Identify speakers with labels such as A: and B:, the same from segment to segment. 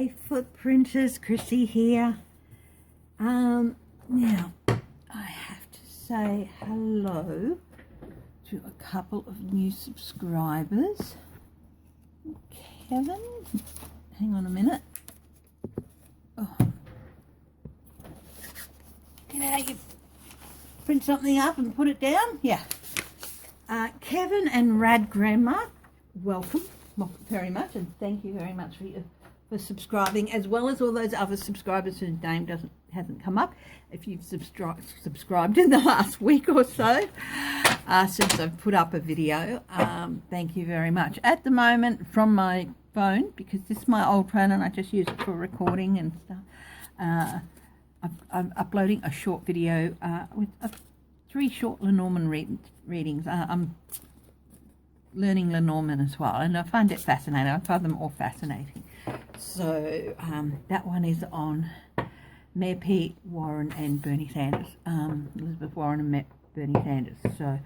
A: Hey Footprinters, Chrissy here. Now I have to say hello to a couple of new subscribers. Kevin, hang on a minute. Oh. G'day, you print something up and put it down? Yeah. Kevin and Rad Grandma, welcome very much, and thank you very much for subscribing, as well as all those other subscribers whose name hasn't come up. If you've subscribed in the last week or so since I've put up a video, thank you very much. At the moment, from my phone, because this is my old phone and I just use it for recording and stuff, I'm uploading a short video with 3 short Lenormand readings. I'm learning Lenormand as well, and I find it fascinating. I find them all fascinating. So that one is on Mayor Pete, Warren and Bernie Sanders. Elizabeth Warren and Bernie Sanders. So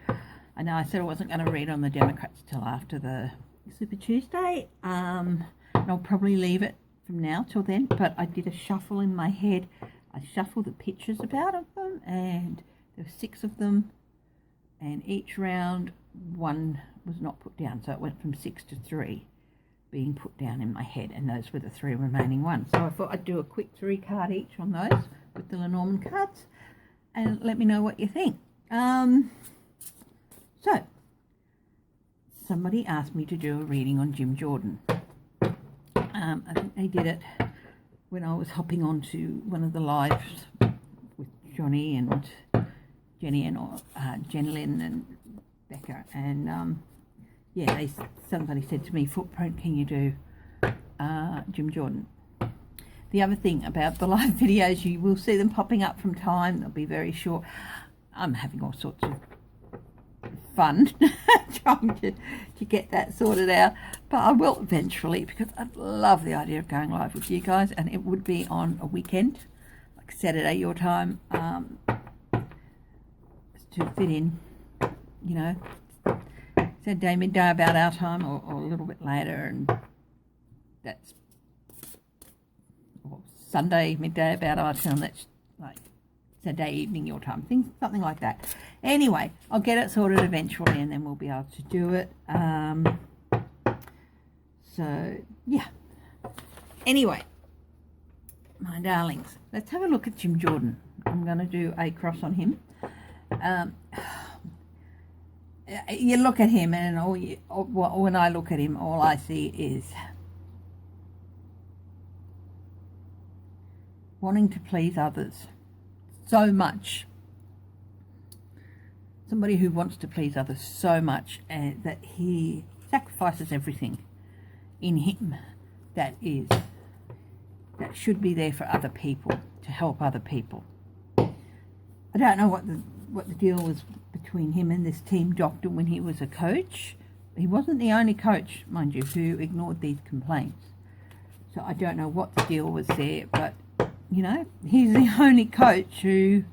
A: I know I said I wasn't going to read on the Democrats till after the Super Tuesday. And I'll probably leave it from now till then, but I did a shuffle in my head. I shuffled the pictures about of them, and there were 6 of them, and each round one was not put down, so it went from 6 to 3 being put down in my head, and those were the 3 remaining ones. So I thought I'd do a quick 3 card each on those with the Lenormand cards, and let me know what you think. So somebody asked me to do a reading on Jim Jordan. I think they did it when I was hopping on to one of the lives with Johnny and Jenny and Jen Lynn and Becca, and yeah, somebody said to me, Footprint, can you do Jim Jordan? The other thing about the live videos, you will see them popping up from time. They'll be very short. I'm having all sorts of fun trying to get that sorted out, but I will eventually, because I love the idea of going live with you guys, and it would be on a weekend, like Saturday your time, to fit in, you know, Saturday midday about our time, or a little bit later, and that's, or Sunday midday about our time, that's like Saturday evening your time, something like that. Anyway, I'll get it sorted eventually, and then we'll be able to do it. So yeah, anyway, my darlings, let's have a look at Jim Jordan. I'm going to do a cross on him. You look at him, and when I look at him, all I see is wanting to please others so much. Somebody who wants to please others so much that he sacrifices everything in him that should be there for other people, to help other people. I don't know what the deal was between him and this team doctor when he was a coach. He wasn't the only coach, mind you, who ignored these complaints. So I don't know what the deal was there, but, you know, he's the only coach who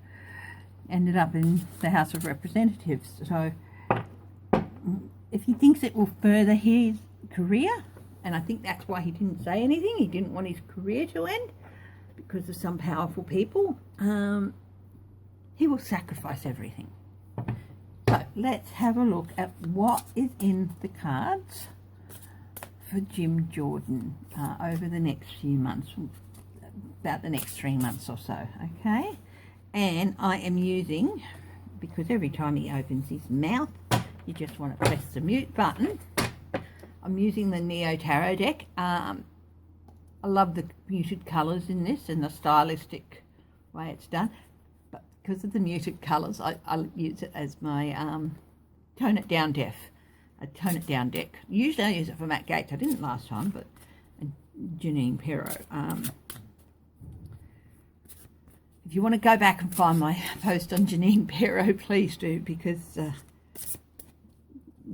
A: ended up in the House of Representatives. So if he thinks it will further his career, and I think that's why he didn't say anything, he didn't want his career to end because of some powerful people, he will sacrifice everything. So let's have a look at what is in the cards for Jim Jordan over the next few months, about the next 3 months or so, okay? And I am using, because every time he opens his mouth, you just want to press the mute button. I'm using the Neo Tarot deck. I love the muted colours in this and the stylistic way it's done. But because of the muted colours, I use it as my Tone It Down deck. Usually I use it for Matt Gates. I didn't last time, but Janine Pirro. If you want to go back and find my post on Janine Pirro, please do, because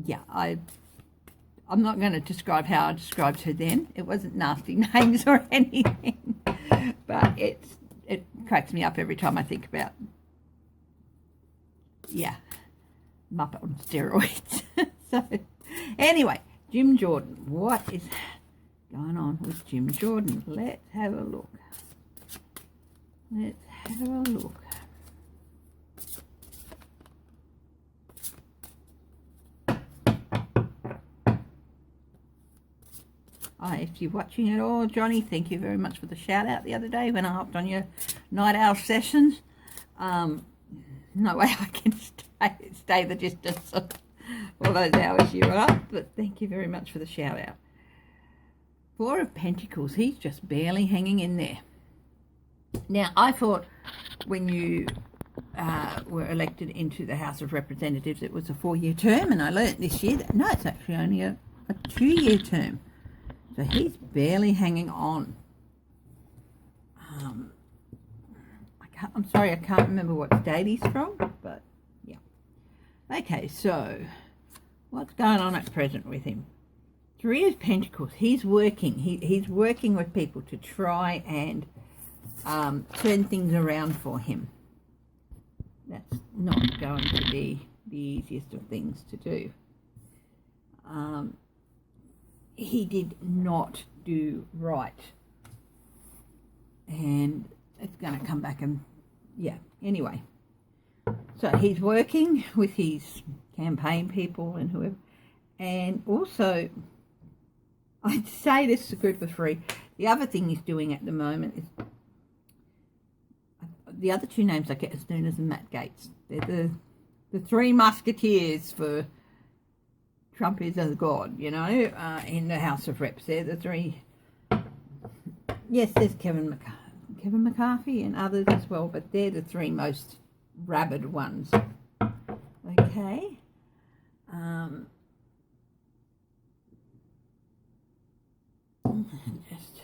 A: yeah, I'm not going to describe how I described her then. It wasn't nasty names or anything, but it cracks me up every time I think about, yeah, Muppet on steroids. So anyway, Jim Jordan, what is going on with Jim Jordan? Let's have a look. Let's have a look. If you're watching at all, Johnny, thank you very much for the shout out the other day when I hopped on your night owl sessions. No way I can stay the distance of all those hours you were up, but thank you very much for the shout out. Four of Pentacles, he's just barely hanging in there. Now, I thought when you were elected into the House of Representatives, it was a 4-year term, and I learnt this year that no, it's actually only a 2-year term. So he's barely hanging on. I'm sorry, I can't remember what state he's from, but yeah. Okay, so what's going on at present with him? 3 of Pentacles, he's working. He's working with people to try and turn things around for him. That's not going to be the easiest of things to do. He did not do right. And it's going to come back and, yeah, anyway. So he's working with his campaign people and whoever. And also, I'd say this is a group of 3. The other thing he's doing at the moment is, the other 2 names I get is Nunes and Matt Gaetz. They're the 3 musketeers for Trump is a god, you know, in the House of Reps. They're the 3. Yes, there's Kevin McCarthy and others as well, but they're the 3 most rabid ones. Okay. Just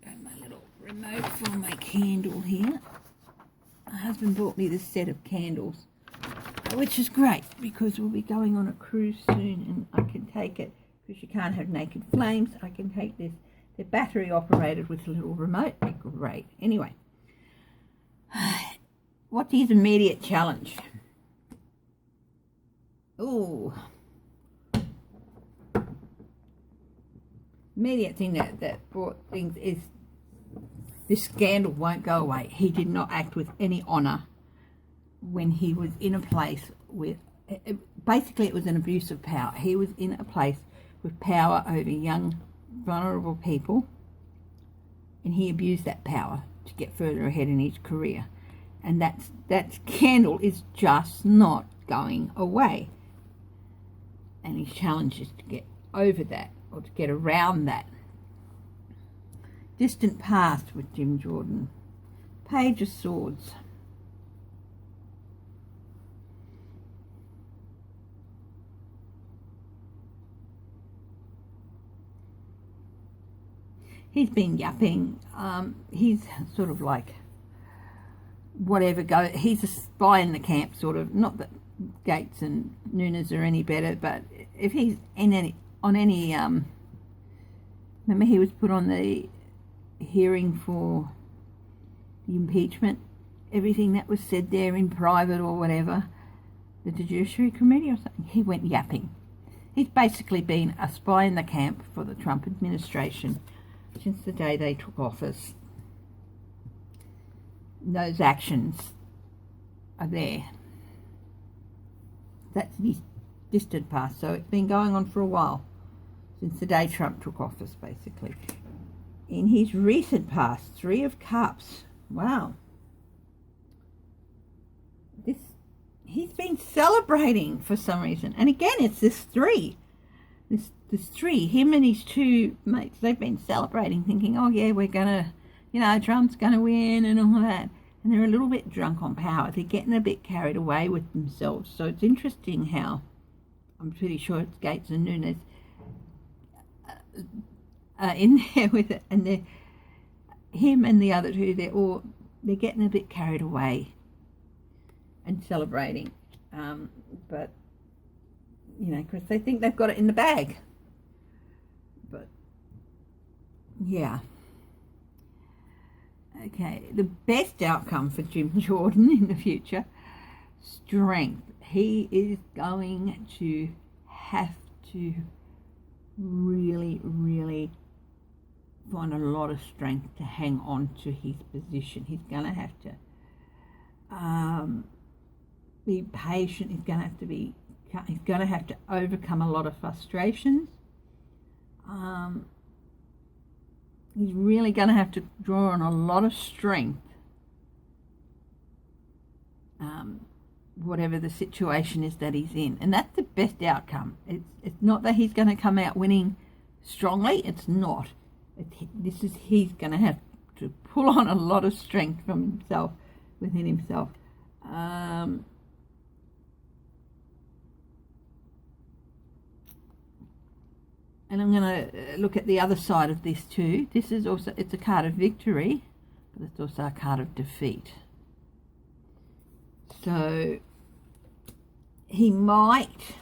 A: got my little remote for my candle here. My husband bought me this set of candles, which is great because we'll be going on a cruise soon, and I can take it because you can't have naked flames. I can take this. They're battery operated with a little remote. They're great. Anyway, what's his immediate challenge? Oh, immediate thing that brought things is this scandal won't go away. He did not act with any honour when he was in a place with, basically it was an abuse of power. He was in a place with power over young, vulnerable people, and he abused that power to get further ahead in his career. And that scandal is just not going away. And his challenge is to get over that, or to get around that. Distant past with Jim Jordan. Page of Swords. He's been yapping. He's sort of like whatever goes. He's a spy in the camp, sort of. Not that Gaetz and Nunes are any better, but if he's in any remember he was put on the hearing for the impeachment. Everything that was said there in private or whatever, the Judiciary Committee or something, he went yapping. He's basically been a spy in the camp for the Trump administration since the day they took office. Those actions are there. That's his distant past. So it's been going on for a while, since the day Trump took office, basically. In his recent past, 3 of Cups. Wow. He's been celebrating for some reason. And again, it's this 3. This 3, him and his 2 mates, they've been celebrating, thinking, oh yeah, we're gonna, Trump's gonna win and all that. And they're a little bit drunk on power. They're getting a bit carried away with themselves. So it's interesting how, I'm pretty sure it's Gaetz and Nunes in there with it. And him and the other 2, they're getting a bit carried away and celebrating. But, because they think they've got it in the bag. But, yeah. Okay, the best outcome for Jim Jordan in the future, strength. He is going to have to really, really find a lot of strength to hang on to his position. He's going to have to be patient. He's going to have to overcome a lot of frustrations. He's really going to have to draw on a lot of strength, whatever the situation is that he's in. And that's the best outcome. It's not that he's going to come out winning strongly. It's not. He's going to have to pull on a lot of strength from himself, within himself. And I'm going to look at the other side of this too. This is also, it's a card of victory, but it's also a card of defeat. So he might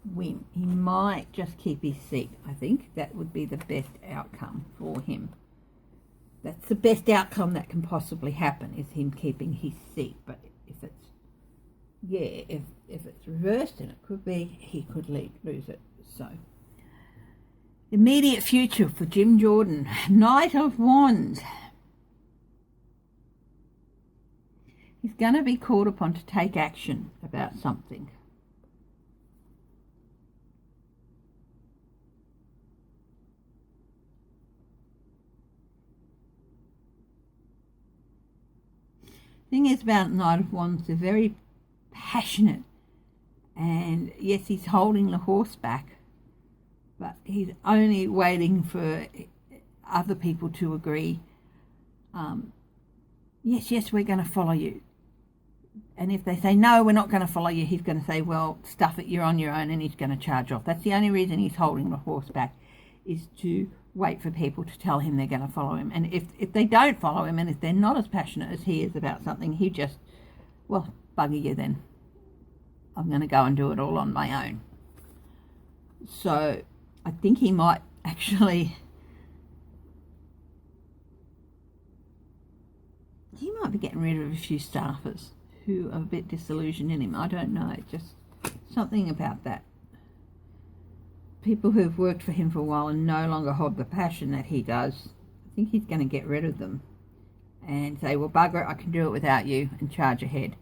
A: win. He might just keep his seat. I think that would be the best outcome for him. That's the best outcome that can possibly happen, is him keeping his seat. But if it's reversed, then it could be he could lose it. So immediate future for Jim Jordan. Knight of Wands. He's going to be called upon to take action about something. Thing is about Knight of Wands, they're very passionate, and yes, he's holding the horse back, but he's only waiting for other people to agree. Yes, we're going to follow you. And if they say, no, we're not going to follow you, he's going to say, well, stuff it, you're on your own, and he's going to charge off. That's the only reason he's holding the horse back, is to wait for people to tell him they're going to follow him. And if they don't follow him, and if they're not as passionate as he is about something, he just, well, bugger you then. I'm going to go and do it all on my own. So I think he might actually, he might be getting rid of a few staffers who are a bit disillusioned in him. I don't know, just something about that. People who've worked for him for a while and no longer hold the passion that he does, I think he's going to get rid of them and say, well, bugger it, I can do it without you, and charge ahead.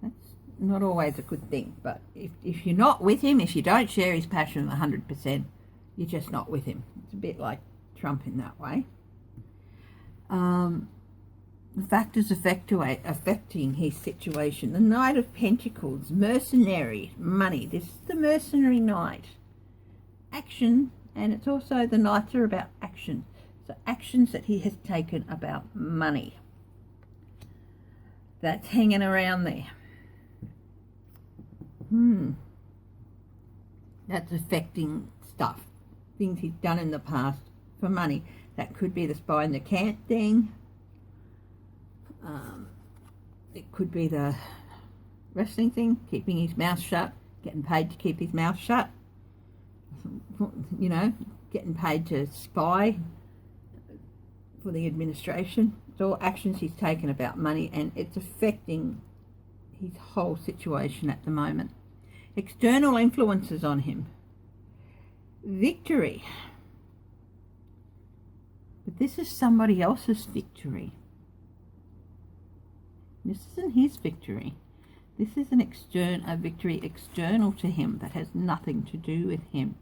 A: That's not always a good thing, but if you're not with him, if you don't share his passion 100%, you're just not with him. It's a bit like Trump in that way. The factors affecting his situation. The Knight of Pentacles, mercenary, money. This is the mercenary knight. Action, and it's also, the knights are about action. So actions that he has taken about money. That's hanging around there. That's affecting stuff. Things he's done in the past for money. That could be the spy in the camp thing. It could be the wrestling thing, keeping his mouth shut, getting paid to keep his mouth shut. You know, getting paid to spy for the administration. It's all actions he's taken about money, and it's affecting his whole situation at the moment. External influences on him. Victory. But this is somebody else's victory. This isn't his victory. This is a victory external to him that has nothing to do with him.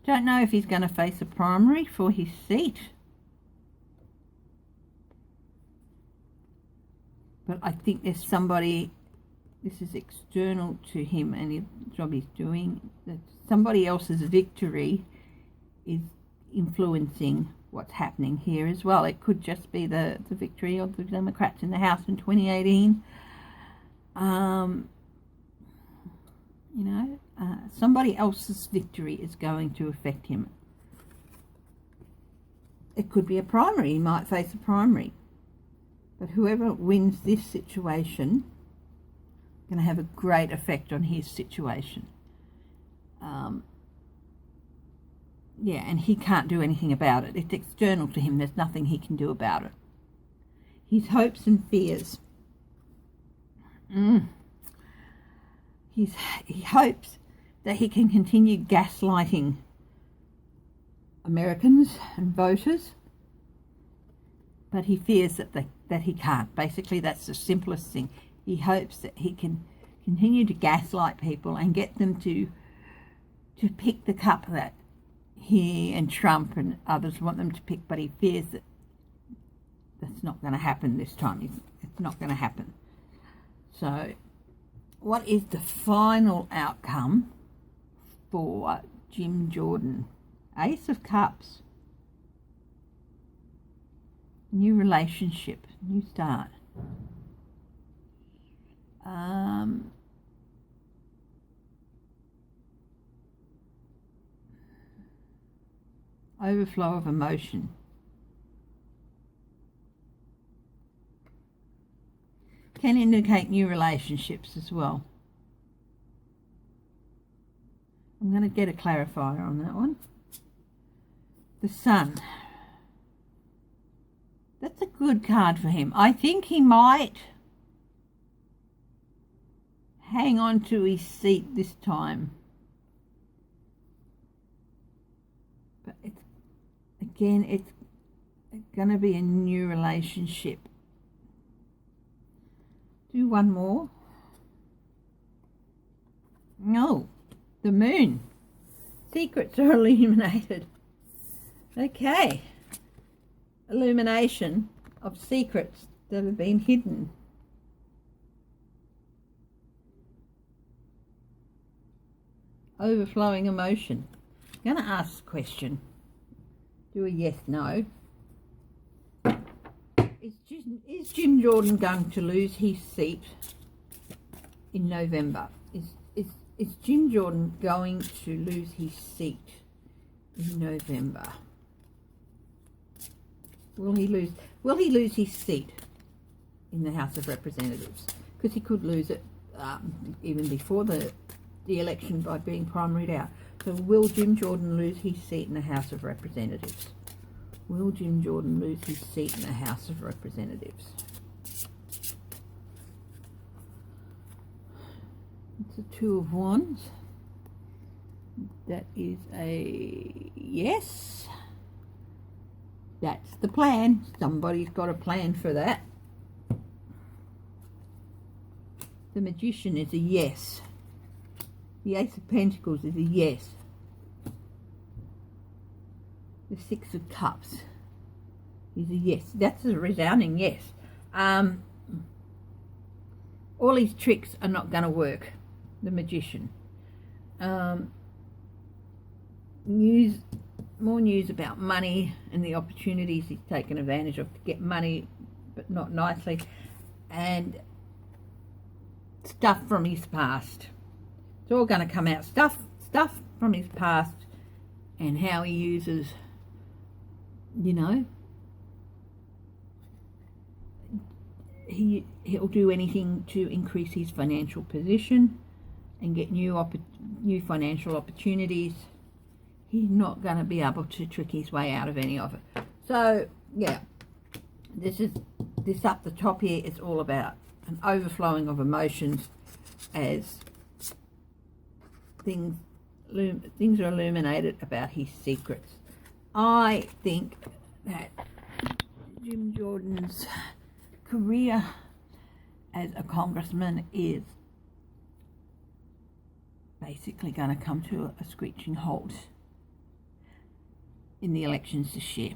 A: I don't know if he's going to face a primary for his seat. But I think there's somebody, this is external to him and the job he's doing, that somebody else's victory is influencing what's happening here as well. It could just be the victory of the Democrats in the House in 2018. Somebody else's victory is going to affect him. It could be a primary. He might face a primary. But whoever wins this situation is going to have a great effect on his situation. And he can't do anything about it. It's external to him. There's nothing he can do about it. his hopes and fears. He hopes that he can continue gaslighting Americans and voters, but he fears that he can't. Basically, that's the simplest thing. He hopes that he can continue to gaslight people and get them to pick the cup that he and Trump and others want them to pick, but he fears that that's not going to happen this time. It's not going to happen. So, what is the final outcome for Jim Jordan? Ace of Cups. New relationship, new start. Overflow of emotion. Can indicate new relationships as well. I'm going to get a clarifier on that one. The Sun. That's a good card for him. I think he might hang on to his seat this time. But it's going to be a new relationship. Do one more. No, the Moon. Secrets are illuminated. Okay. Illumination of secrets that have been hidden. Overflowing emotion. I'm going to ask a question. Do a yes, no. Is Jim Jordan going to lose his seat in November? Is Jim Jordan going to lose his seat in November? Will he lose his seat in the House of Representatives? Because he could lose it even before the election by being primaried out. So will Jim Jordan lose his seat in the House of Representatives? Will Jim Jordan lose his seat in the House of Representatives? It's a Two of Wands. That is a yes. That's the plan. Somebody's got a plan for that. The Magician is a yes. The Ace of Pentacles is a yes. The Six of Cups is a yes. That's a resounding yes. All his tricks are not going to work. The Magician. More news about money and the opportunities he's taken advantage of to get money, but not nicely, and stuff from his past. It's all going to come out. Stuff from his past and how he uses, he'll do anything to increase his financial position and get new financial opportunities. He's not going to be able to trick his way out of any of it. So, yeah, this up the top here is all about an overflowing of emotions as things are illuminated about his secrets. I think that Jim Jordan's career as a congressman is basically going to come to a screeching halt in the elections this year.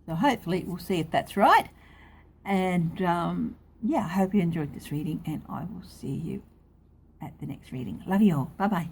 A: So hopefully we'll see if that's right. And I hope you enjoyed this reading, and I will see you at the next reading. Love you all. Bye bye.